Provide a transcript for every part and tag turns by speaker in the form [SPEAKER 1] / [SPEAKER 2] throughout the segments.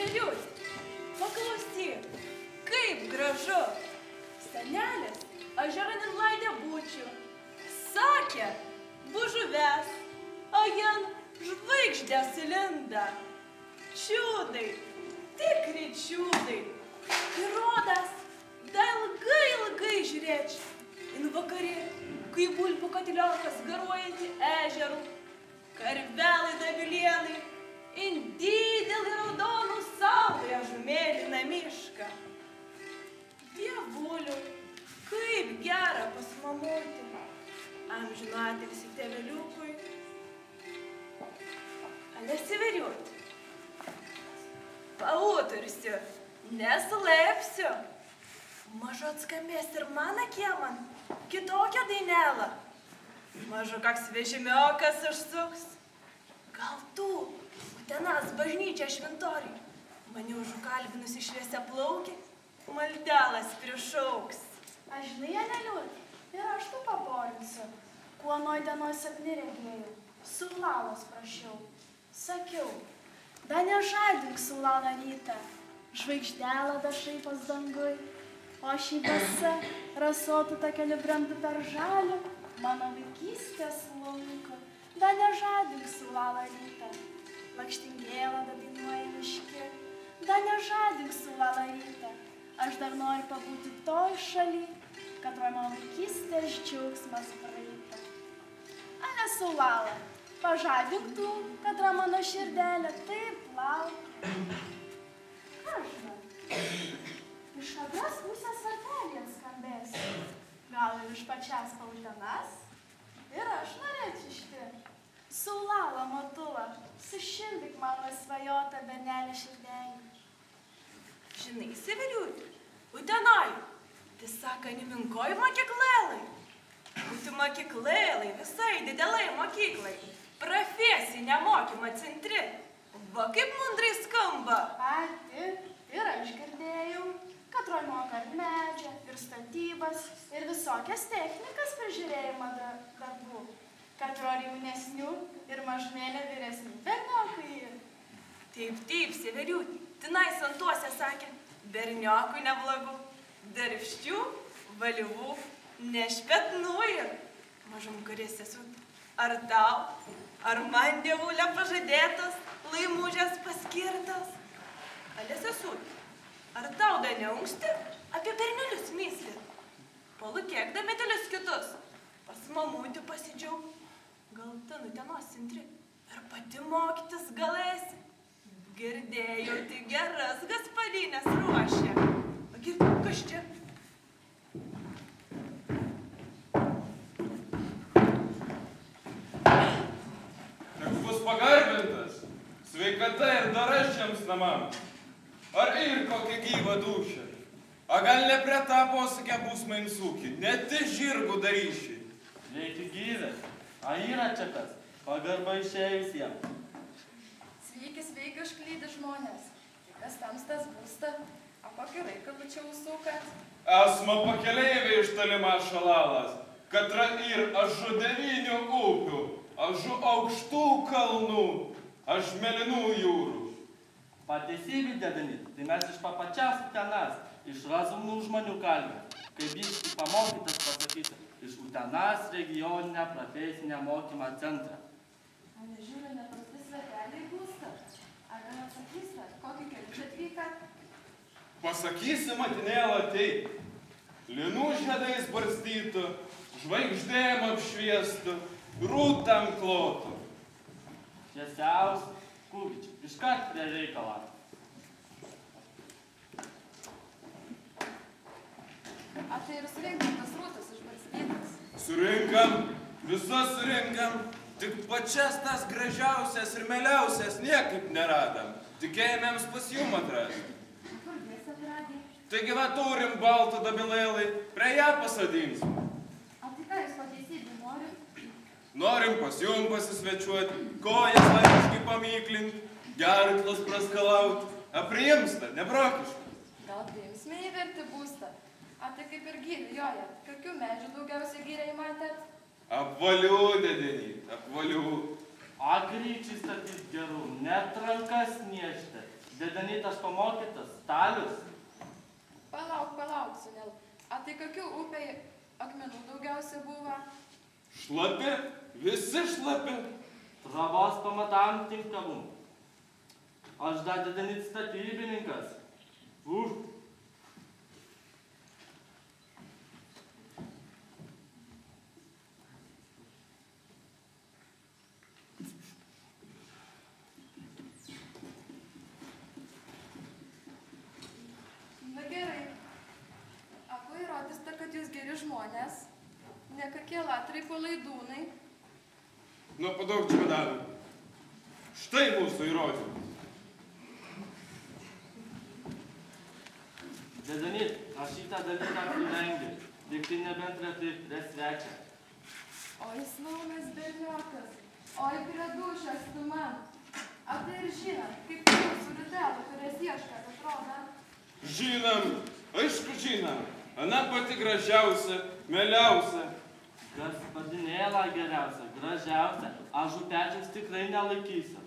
[SPEAKER 1] Severius, paklausyk, kaip gražu. Senelis ežeran laidė būčių. Sakė, bus žuves, o jan žvaigždės įlinda. Čiūdai, tikri čiūdai. Ir rodas, da ilgai žiūrėčiau. In vakarė, kai bulpų katiliokas garuojantį ežerų, karvelai dabilienai, in didelį raudonų saulėje žumėliną mišką. Dievuliu, kaip gera pasmamuoti, amžinatilsį tėveliukui. Ale Severiut, pautursiu, neslėpsiu. Mažu atskambės ir mano kieman kitokią dainelą. Mažu koks vežimiokas užsuks. Gal tu, Utenos bažnyčia šventoriui, mane užkalbinusi šviesia plaukė, maldelas prišauks.
[SPEAKER 2] Aš žinai, Janeliut, ir aš tu paborinsiu, kuo nuo dienos sapni regėjau, Saulalos prašiau. Sakiau, da nežadink Saulala rytą, žvaigždelą da šaipas dangui, o šį basą rasotų takeliu brendu per žalių, mano vaikystės lauką, da nežadink Saulala rytą, lakštingėlą da dainuoja miške, da nežadink Saulala rytą, aš dar noriu pabūti toj šaly, kad mano vaikystės džiaugsmas praeita. Ale Saulala, pažadink tu, kad mano širdelė taip laukia. Ką žinai? Iš abras pusės varpelė skambės. Gal ir iš pačias Pautenas? Ir aš norėčiau ištirti. Saulala, matula, sušildyk mano svajotą bernelį širdelį.
[SPEAKER 1] Žinai, Severiut, Utenoj, tai saka, neminkoj mokyklėlai. Būti mokyklėlai, visai didelai mokyklai. Profesinė mokymo centri. Va kaip mundrai skamba.
[SPEAKER 2] Pati, ir aš girdėjau, kad Troj moka ir medžią, ir statybas, ir visokias technikas prižiūrėjimo darbų. Kad Troj jaunesnių ir mažmėlė vyresnių berniokui.
[SPEAKER 1] Taip, Severiut, tenai santuose sakė, berniokui neblogu, darbščių, valyvų, nešpetnųjų. Mažum kuris esu, ar tau, ar man dievulė pažadėtas, laimužės paskirtas? Ale sesut, ar tau da neunksti apie bernelius myslį? Palūkėk da metelius kitus, pas mamutį pasidžiaug. Gal ten Utenos centri ir pati mokytis galėsi? Girdėjau, tai geras gaspadinės ruošia. Agi, kas čia?
[SPEAKER 3] Teks bus pagarbintas, sveikata ir dara šiems namam. Ar ir kokia gyva dūšia? A gal ne prie tą posūkę bus mainsūkį, net iš žirgų daryši.
[SPEAKER 4] Sveiki gyvės, a yra čia kas, pagarba išėjusiems.
[SPEAKER 5] Sveiki, užklydi žmonės. Tikras tamstas būsta, a kokį reikalų čia užsukat?
[SPEAKER 3] Esma pakeleivė iš tolima šalalas, kad ir ažu 9 upių, ažu aukštų kalnų, aš melinų jūrų.
[SPEAKER 4] Pateisybį dėdami, tai mes iš papačias Utenas, iš razumų žmonių kalbė, kaip biškį pamokytas pasakyti, iš Utenas regioninę profesinę mokymą centrą.
[SPEAKER 5] A nežiūrė, neprasti sveteliai būsta. Ar gal atsakysite, kokį keliu čia atvykat?
[SPEAKER 3] Pasakysi matinėlą taip, linų žiedais barstytų, žvaigždėm apšviestų, rūtam klotų.
[SPEAKER 4] Tiesiausi, Kubičiai, iškart prie reikalą.
[SPEAKER 5] A tai ir surinkam tas rūtas išbarstytas?
[SPEAKER 3] Surinkam, visas surinkam, tik pačias tas gražiausias ir meliausias niekaip neradam. Tikėjomėms pas jum atrasti.
[SPEAKER 5] Kur dės atradė?
[SPEAKER 3] Taigi va turim baltų dabilėlai, prie ją pasadinsim.
[SPEAKER 5] A tai ką jūs pateisybį norit?
[SPEAKER 3] Norim pas jum pasisvečiuoti, kojas laiškai pamyklint, gerklas praskalaut, apriimsta, nebrokiška.
[SPEAKER 5] Gal priimsime įverti būstą? A tai kaip ir gyvi jojat, kokių medžių daugiausiai gyriai matėt?
[SPEAKER 3] Apvalių, dedenį, apvalių.
[SPEAKER 4] A greičiai statyt gerų, net rankas niežti, Dedenytas pamokytas, stalius.
[SPEAKER 5] Palauk, sūnel. A tai kokių upėje akmenų daugiausia buvo?
[SPEAKER 3] Šlapi, visi šlapi.
[SPEAKER 4] Travas pamatam tinkamų. Aš dar dedenyt statybininkas.
[SPEAKER 5] Na gerai. Abu įrodysta, kad jūs geri žmonės, ne kokie latrai palaidūnai.
[SPEAKER 3] Nu, padaug čia davė. Štai mūsų įrodymas.
[SPEAKER 4] Dedenyt, aš šitą dalyką privengiu. Tik tai nebent retai prie svečia.
[SPEAKER 5] Oi, snaunas berniokas. Oi, prie dušas tu man. A tai ir žinot, kaip jūsų ritelų, kurias ieškat, atrodo.
[SPEAKER 3] Žinam, aišku žinam. Ana pati gražiausia, mieliausia.
[SPEAKER 4] Gaspadinėlą geriausia, gražiausia. Aš upečiams tikrai nelaikysiu.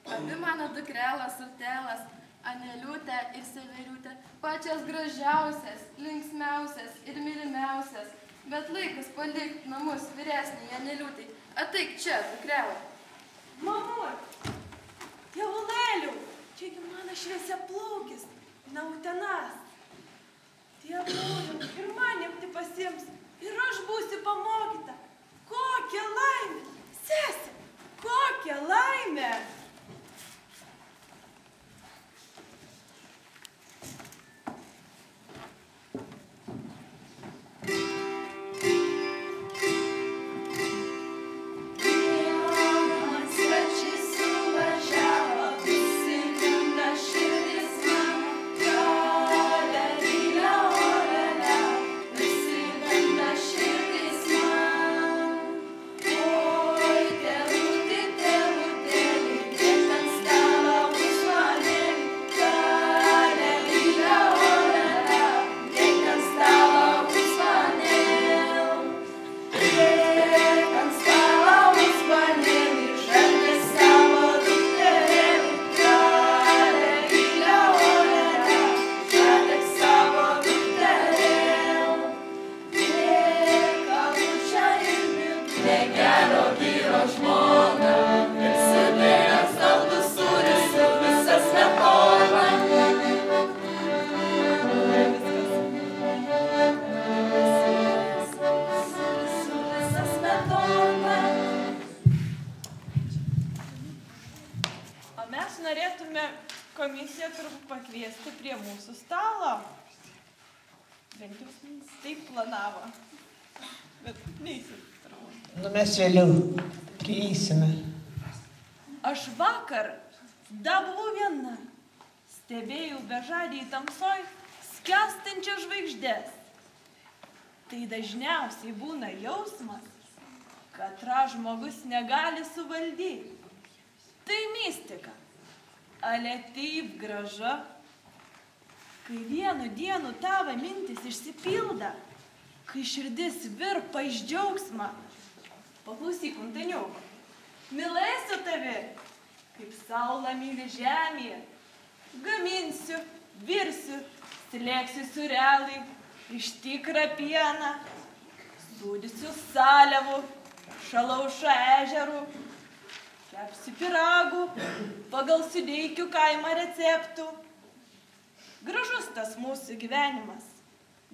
[SPEAKER 5] Abi mano dukrelės, Urtelas, Aneliutė ir Severiutė, pačias gražiausias, linksmiausias ir mylimiausias. Bet laikas palikti namus vyresniai Aneliutei. Ateik čia, dukrelė.
[SPEAKER 1] Mamut, tėvulėlių, čiagi mano šviesia plaukis, Nautenas. Tėvulių ir manėm tai pasiims, ir aš būsiu pamokyta. Kokia laimė, sesė, kokia laimė. Komisiją turbūt pakviesti prie mūsų stalo. Bent jau taip planavo. Bet neįsit turbūt.
[SPEAKER 6] Nu mes vėliau keisime.
[SPEAKER 1] Aš vakar buvau viena. Stebėjau bežadį į tamsoj skęstančias žvaigždės. Tai dažniausiai būna jausmas, kad žmogus negali suvaldyti. Tai mistika. Ale taip graža, kai vienu dienu tavo mintis išsipilda, kai širdis virpa iš džiaugsmą. Paklausyk, Antaniuko, mylėsiu tavi, kaip saulė myli žemėje. Gaminsiu, virsiu, slėksiu surelai, iš tikrą pieną, sūdysiu saliavų, šalaušą ežerų, kepsiu pyragų, pagal Sudeikių kaimo receptų. Gražus tas mūsų gyvenimas,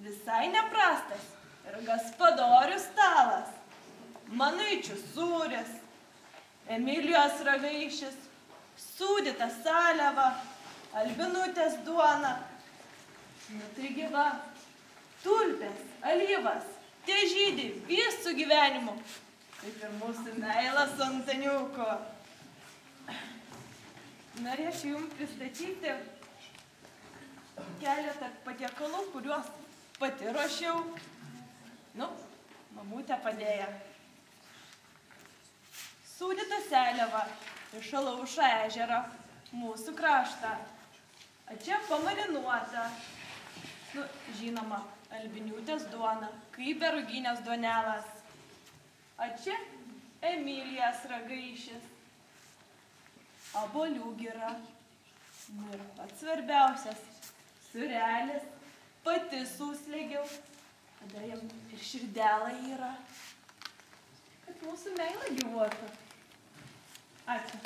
[SPEAKER 1] visai neprastas ir gaspadorių stalas, Manaičių sūris, Emilijos ragaišis, sūdyta saliava, Albinutės duona. Nu tai gyva, tulpės, alyvas, tie žydi visų gyvenimu, kaip ir mūsų meilas Antaniuko. Norėčiau jums pristatyti keletą patiekalų, kuriuos pati ruošiau. Nu, mamutė padėjo. Sūdyta seliava iš Šalaušo ežero, mūsų kraštą. A čia pamarinuota. Nu, žinoma, Albiniūtės duona, kaip beruginės duonelas. A čia Emilijos ragaišis. Obuolių gira, Nu ir pats svarbiausias, surelis, pati suslėgiau, tada jam ir širdelė yra, kad mūsų meilė gyvuotų. Ačiū.